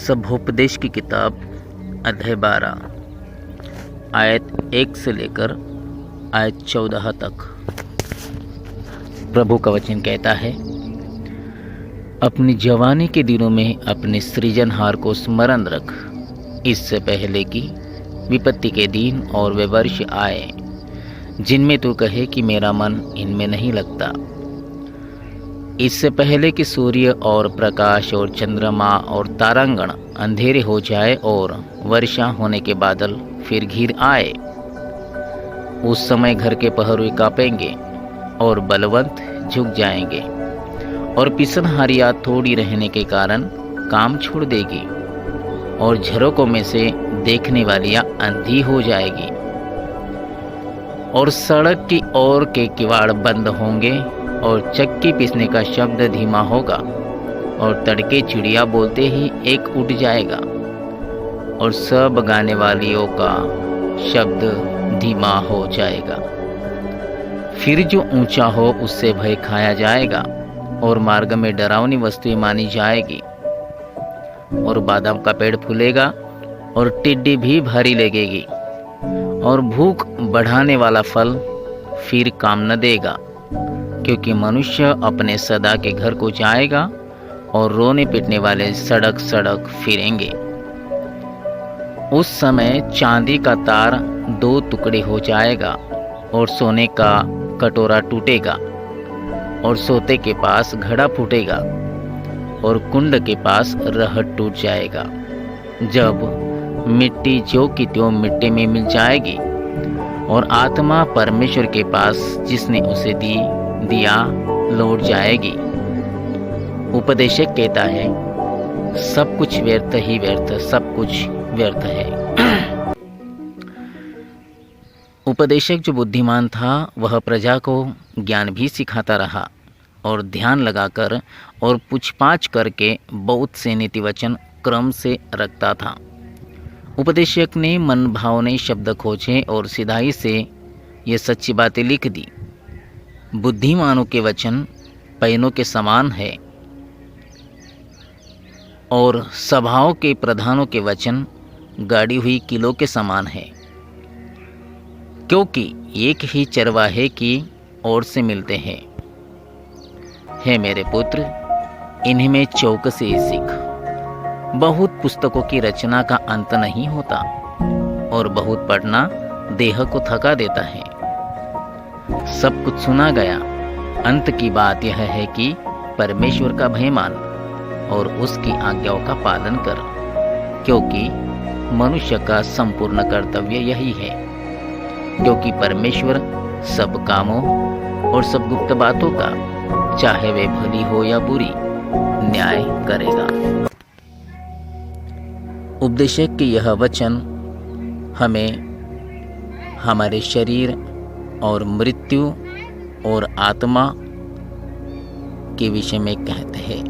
सभोपदेश की किताब अध्याय 12 आयत 1 से लेकर आयत 14 तक। प्रभु का वचन कहता है, अपनी जवानी के दिनों में अपने सृजनहार को स्मरण रख, इससे पहले कि विपत्ति के दिन और वे वर्ष आए जिनमें तू कहे कि मेरा मन इनमें नहीं लगता। इससे पहले कि सूर्य और प्रकाश और चंद्रमा और तारांगण अंधेरे हो जाए और वर्षा होने के बादल फिर घिर आए, उस समय घर के पहरुए कांपेंगे और बलवंत झुक जाएंगे और पिसनहारियाँ थोड़ी रहने के कारण काम छोड़ देगी और झरोकों में से देखने वालियाँ अंधी हो जाएगी और सड़क की ओर के किवाड़ बंद होंगे और चक्की पीसने का शब्द धीमा होगा और तड़के चिड़िया बोलते ही एक उठ जाएगा और सब गाने वालियों का शब्द धीमा हो जाएगा। फिर जो ऊंचा हो उससे भय खाया जाएगा और मार्ग में डरावनी वस्तुएं मानी जाएगी और बादाम का पेड़ फूलेगा और टिड्डी भी भारी लगेगी और भूख बढ़ाने वाला फल फिर काम न देगा, क्योंकि मनुष्य अपने सदा के घर को जाएगा और रोने पीटने वाले सड़क सड़क फिरेंगे। उस समय चांदी का तार 2 टुकड़े हो जाएगा और सोने का कटोरा टूटेगा और सोते के पास घड़ा फूटेगा और कुंड के पास रहट टूट जाएगा। जब मिट्टी जो की त्यों मिट्टी में मिल जाएगी और आत्मा परमेश्वर के पास जिसने उसे दिया लौट जाएगी। उपदेशक कहता है, सब कुछ व्यर्थ ही व्यर्थ, सब कुछ व्यर्थ है। उपदेशक जो बुद्धिमान था वह प्रजा को ज्ञान भी सिखाता रहा और ध्यान लगाकर और पूछपाछ करके बहुत से नीति वचन क्रम से रखता था। उपदेशक ने मन भावने शब्द खोजे और सिधाई से ये सच्ची बातें लिख दी। बुद्धिमानों के वचन पैनों के समान है और सभाओं के प्रधानों के वचन गाड़ी हुई किलों के समान है, क्योंकि एक ही चरवाहे की ओर से मिलते हैं। हे मेरे पुत्र, इन्हीं में चौकसी सीख। बहुत पुस्तकों की रचना का अंत नहीं होता और बहुत पढ़ना देह को थका देता है। सब कुछ सुना गया, अंत की बात यह है कि परमेश्वर का भय मान और उसकी आज्ञाओं का पालन कर, क्योंकि मनुष्य का संपूर्ण कर्तव्य यही है। क्योंकि परमेश्वर सब कामों और सब गुप्त बातों का, चाहे वे भली हो या बुरी, न्याय करेगा। उपदेशक के यह वचन हमें हमारे शरीर और मृत्यु और आत्मा के विषय में कहते हैं।